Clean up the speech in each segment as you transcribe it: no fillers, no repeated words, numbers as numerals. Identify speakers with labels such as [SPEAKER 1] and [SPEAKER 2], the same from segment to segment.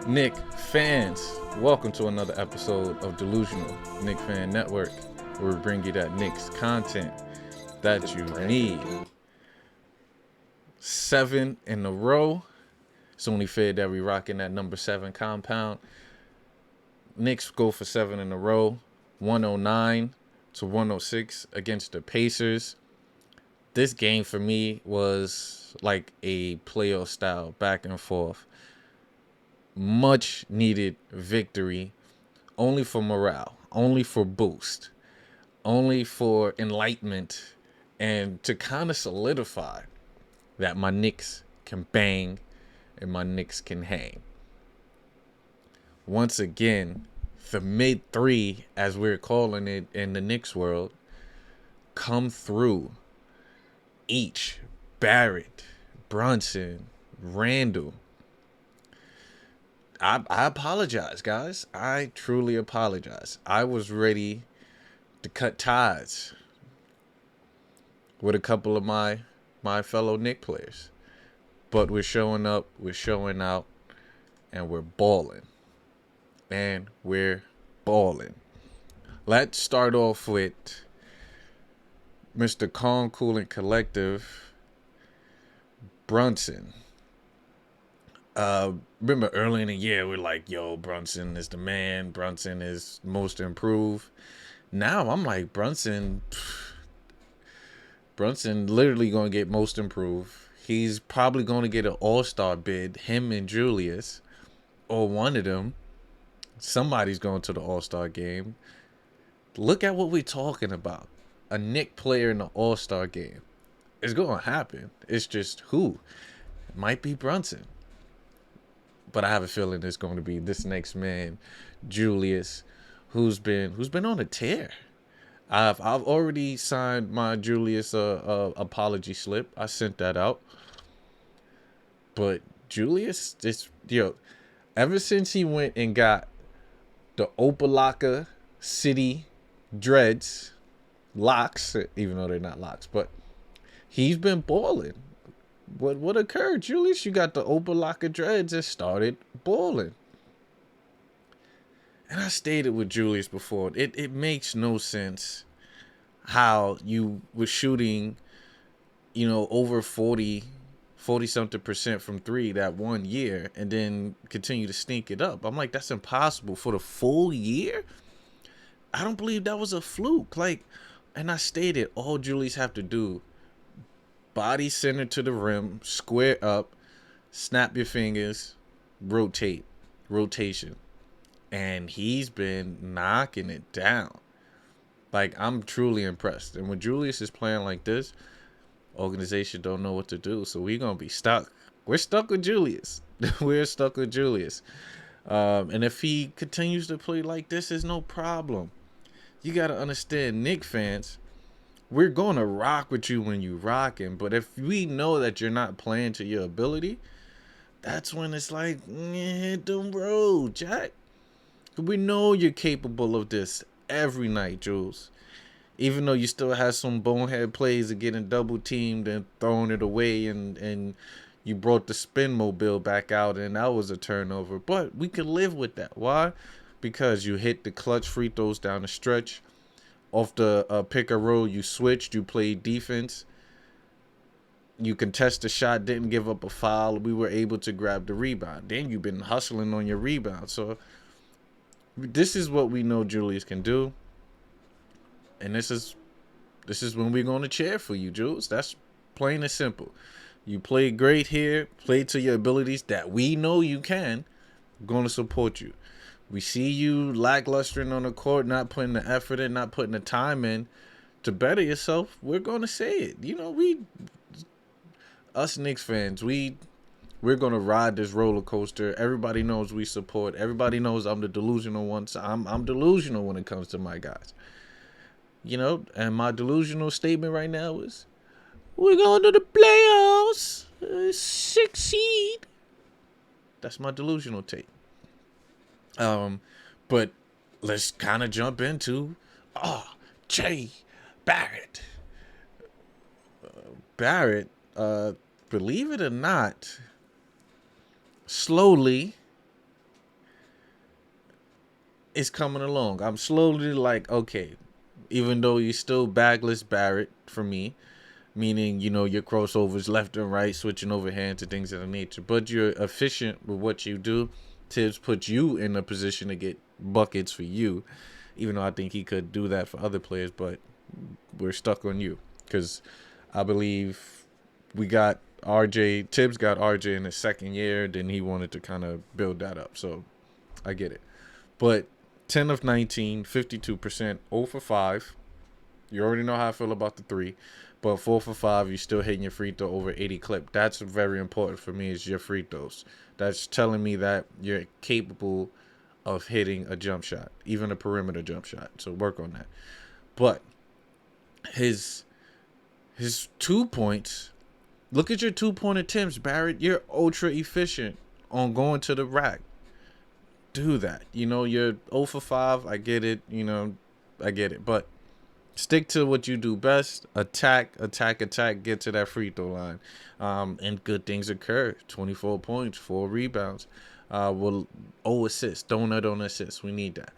[SPEAKER 1] Nick fans, welcome to another episode of Delusional Nick Fan Network, where we bring you that Knicks content that you need. 7 in a row. It's only fair that we rocking that number 7 compound. Knicks go for 7 in a row, 109 to 106 against the Pacers. This game for me was like a playoff style back and forth. Much needed victory, only for morale, only for boost, only for enlightenment, and to kind of solidify that my Knicks can bang and my Knicks can hang. Once again, the mid three, as we're calling it in the Knicks world, come through. Each Barrett, Brunson, Randall. I apologize, guys. I truly apologize. I was ready to cut ties with a couple of my fellow Knick players. But we're showing up, we're showing out, and we're balling. And we're balling. Let's start off with Mr. Calm, Cool, and Collective, Brunson. Remember early in the year, we're like, yo, Brunson is the man. Brunson is most improved. Now I'm like, Brunson literally going to get most improved. He's probably going to get an all-star bid, him and Julius, or one of them. Somebody's going to the all-star game. Look at what we're talking about. A Knick player in the all-star game. It's going to happen. It's just who? It might be Brunson. But I have a feeling it's going to be this next man, Julius, who's been on a tear. I've already signed my Julius apology slip. I sent that out. But Julius, ever since he went and got the Opalaka City dreads, locks, even though they're not locks, but he's been balling. What occurred, Julius? You got the Opalaka dreads and started balling. And I stated with Julius before, it makes no sense how you were shooting, over 40 something percent from three that 1 year and then continue to stink it up. I'm like, that's impossible for the full year. I don't believe that was a fluke. And I stated all Julius have to do, body center to the rim, square up, snap your fingers, rotation. And he's been knocking it down. Like, I'm truly impressed. And when Julius is playing like this, organization don't know what to do. So we're going to be stuck. We're stuck with Julius. We're stuck with Julius. And if he continues to play like this, is no problem. You got to understand, Knick fans, we're going to rock with you when you rocking. But if we know that you're not playing to your ability, that's when it's like, hit the road, Jack. We know you're capable of this every night, Jules. Even though you still have some bonehead plays of getting double teamed and throwing it away, and you brought the spin mobile back out, and that was a turnover. But we could live with that. Why? Because you hit the clutch free throws down the stretch. Off the pick and roll, you switched, you played defense. You contest the shot, didn't give up a foul. We were able to grab the rebound. Then you've been hustling on your rebound. So this is what we know Julius can do. And this is when we're going to cheer for you, Jules. That's plain and simple. You play great here, play to your abilities that we know you can. We're going to support you. We see you lacklustering on the court, not putting the effort in, not putting the time in to better yourself. We're going to say it. Us Knicks fans, we're going to ride this roller coaster. Everybody knows we support. Everybody knows I'm the delusional one. So I'm delusional when it comes to my guys. And my delusional statement right now is, we're going to the playoffs, 6 seed. That's my delusional take. But let's kind of jump into Jay Barrett. Believe it or not, slowly it's coming along. I'm slowly like, okay, even though you're still bagless Barrett for me, meaning, your crossovers left and right, switching over hands and things of that nature, but you're efficient with what you do. Tibbs puts you in a position to get buckets for you, even though I think he could do that for other players, but we're stuck on you because I believe we got RJ. Tibbs got RJ in his second year, then he wanted to kind of build that up. So I get it. But 10 of 19, 52%, 0 for 5. You already know how I feel about the three. But 4 for 5, you're still hitting your free throw over 80 clip. That's very important for me, is your free throws. That's telling me that you're capable of hitting a jump shot, even a perimeter jump shot. So work on that. But his 2 points, look at your 2-point attempts, Barrett. You're ultra efficient on going to the rack. Do that. You're 0 for 5. I get it. I get it. But stick to what you do best. Attack. Get to that free throw line. And good things occur. 24 points, 4 rebounds. 0 assists. Donut on assists. We need that.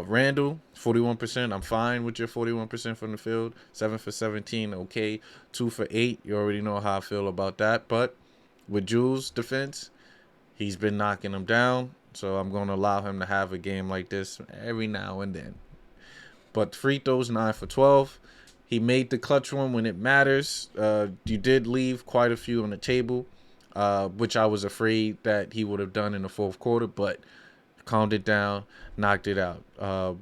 [SPEAKER 1] Randall, 41%. I'm fine with your 41% from the field. 7 for 17. Okay. 2 for 8. You already know how I feel about that. But with Jules' defense, he's been knocking them down. So I'm going to allow him to have a game like this every now and then. But free throws, 9 for 12. He made the clutch one when it matters. You did leave quite a few on the table, which I was afraid that he would have done in the fourth quarter, but calmed it down, knocked it out.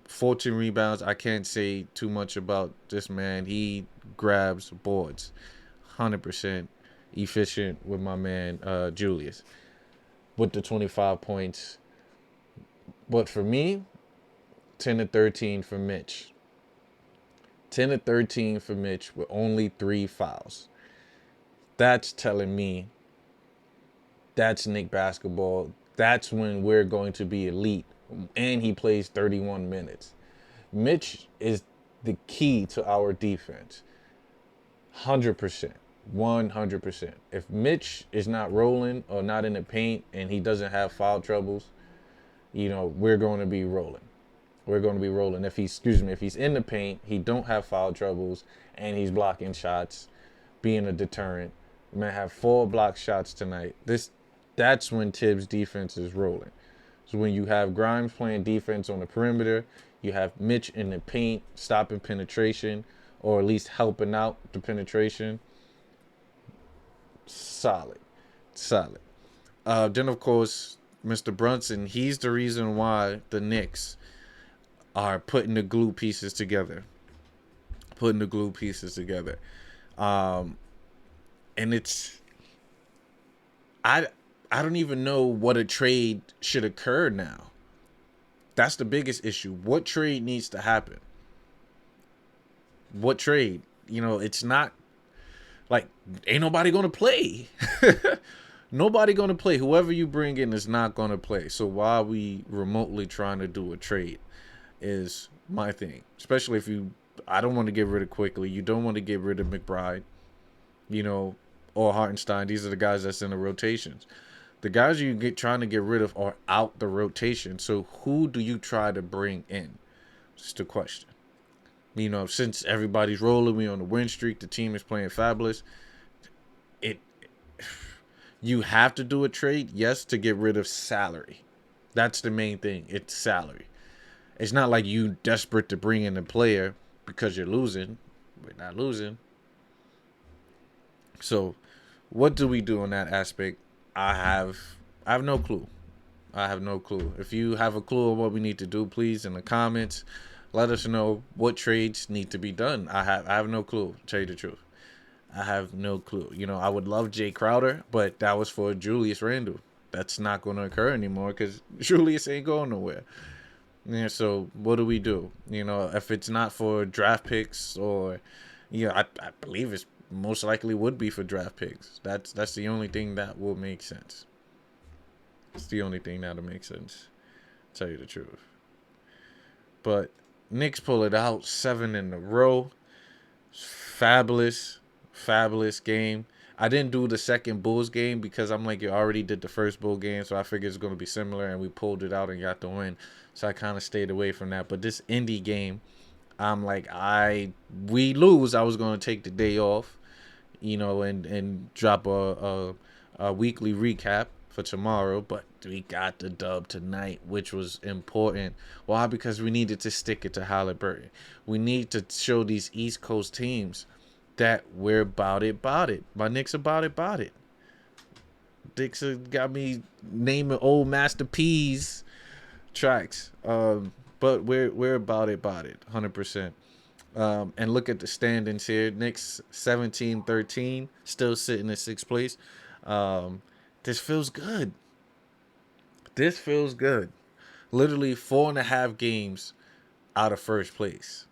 [SPEAKER 1] 14 rebounds. I can't say too much about this man. He grabs boards. 100% efficient with my man Julius with the 25 points. But for me, 10 to 13 for Mitch. 10 to 13 for Mitch with only 3 fouls. That's telling me that's Knick basketball. That's when we're going to be elite. And he plays 31 minutes. Mitch is the key to our defense. 100%. 100%. If Mitch is not rolling or not in the paint and he doesn't have foul troubles, we're going to be rolling. We're going to be rolling. If he's in the paint, he don't have foul troubles, and he's blocking shots, being a deterrent. We might have 4 blocked shots tonight. That's when Tibbs' defense is rolling. So when you have Grimes playing defense on the perimeter, you have Mitch in the paint stopping penetration, or at least helping out the penetration. Solid. Then, of course, Mr. Brunson, he's the reason why the Knicks are putting the glue pieces together. And it's... I don't even know what a trade should occur now. That's the biggest issue. What trade needs to happen? What trade? It's not like ain't nobody going to play. Nobody going to play. Whoever you bring in is not going to play. So why are we remotely trying to do a trade is my thing. Especially if I don't want to get rid of Quickly. You don't want to get rid of McBride, or Hartenstein. These are the guys that's in the rotations. The guys trying to get rid of are out the rotation. So who do you try to bring in? Just the question. Since everybody's rolling, we on the win streak, the team is playing fabulous. You have to do a trade, yes, to get rid of salary. That's the main thing. It's salary. It's not like you desperate to bring in a player because you're losing. We're not losing. So, what do we do in that aspect? I have no clue. If you have a clue on what we need to do, please in the comments, let us know what trades need to be done. I have no clue, to tell you the truth. I have no clue. I would love Jay Crowder, but that was for Julius Randle. That's not going to occur anymore because Julius ain't going nowhere. Yeah, so what do we do? If it's not for draft picks or, I believe it's most likely would be for draft picks. That's the only thing that will make sense. It's the only thing that'll make sense, to tell you the truth. But Knicks pull it out, 7 in a row. Fabulous game. I didn't do the second Bulls game because I'm like, you already did the first Bull game, so I figured it's going to be similar, and we pulled it out and got the win. So I kind of stayed away from that. But this Indy game, I'm like, we lose, I was going to take the day off, and drop a weekly recap for tomorrow. But we got the dub tonight, which was important. Why? Because we needed to stick it to Halliburton. We need to show these East Coast teams that we're about it. My Knicks about it. Knicks got me naming old Master P's tracks. But we're about it, 100%. And look at the standings here. Knicks 17-13, still sitting in 6th place. This feels good. Literally 4.5 games out of first place.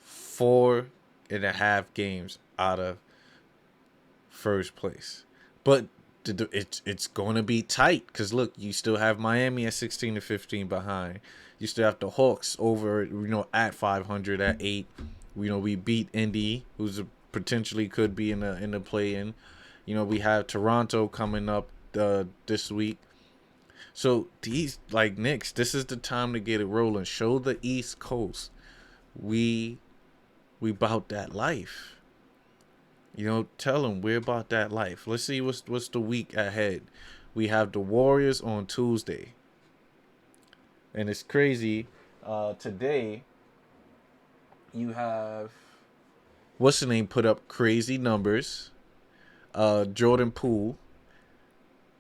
[SPEAKER 1] 4.5 games out of first place. But it's going to be tight because, look, you still have Miami at 16-15 behind. You still have the Hawks over, at 500 at 8. We beat Indy, who's potentially could be in the play-in. We have Toronto coming up this week. So these, like, Knicks, this is the time to get it rolling. Show the East Coast we about that life. Tell them we're about that life. Let's see what's the week ahead. We have the Warriors on Tuesday. And it's crazy. Today, you have, what's the name, put up crazy numbers. Jordan Poole.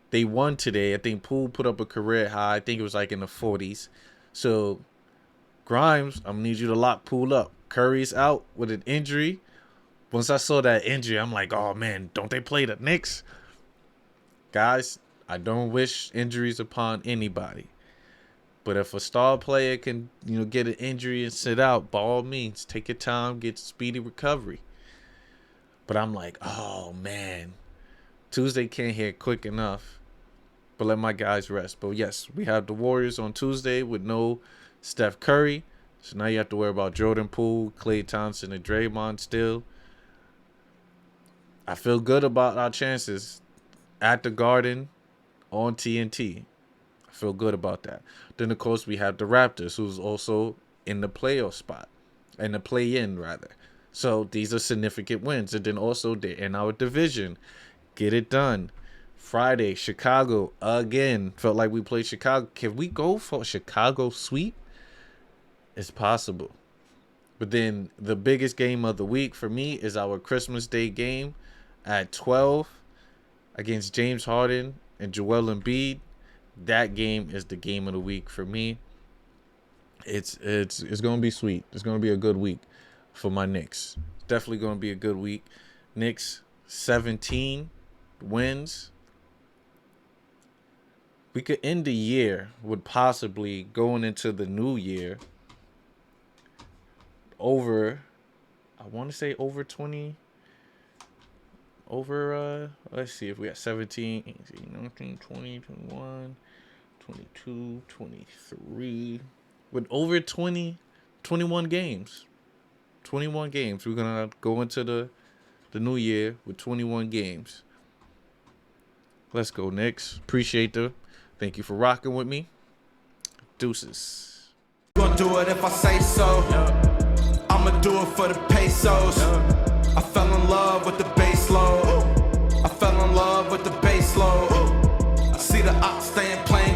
[SPEAKER 1] They won today. I think Poole put up a career high. I think it was like in the 40s. So, Grimes, I'm going to need you to lock Poole up. Curry's out with an injury. Once I saw that injury, I'm like, oh, man, don't they play the Knicks? Guys, I don't wish injuries upon anybody. But if a star player can, get an injury and sit out, by all means, take your time, get speedy recovery. But I'm like, oh, man, Tuesday can't hit quick enough. But let my guys rest. But, yes, we have the Warriors on Tuesday with no Steph Curry. So now you have to worry about Jordan Poole, Klay Thompson, and Draymond still. I feel good about our chances at the Garden on TNT. I feel good about that. Then, of course, we have the Raptors, who's also in the playoff spot. In the play-in, rather. So these are significant wins. And then also they're in our division. Get it done. Friday, Chicago again. Felt like we played Chicago. Can we go for a Chicago sweep? It's possible. But then the biggest game of the week for me is our Christmas Day game at 12 against James Harden and Joel Embiid. That game is the game of the week for me. It's going to be sweet. It's going to be a good week for my Knicks. Definitely going to be a good week. Knicks 17 wins. We could end the year with possibly going into the new year over, I want to say over 20, let's see if we got 17, 18, 19, 20, 21, 22, 23, with over 21 games. 21 games. We're going to go into the new year with 21 games. Let's go, Knicks. Appreciate the. Thank you for rocking with me. Deuces.
[SPEAKER 2] Gonna do it if I say so. I'ma do it for the pesos. I fell in love with the bass load. I fell in love with the bass load. I see the ox staying playing.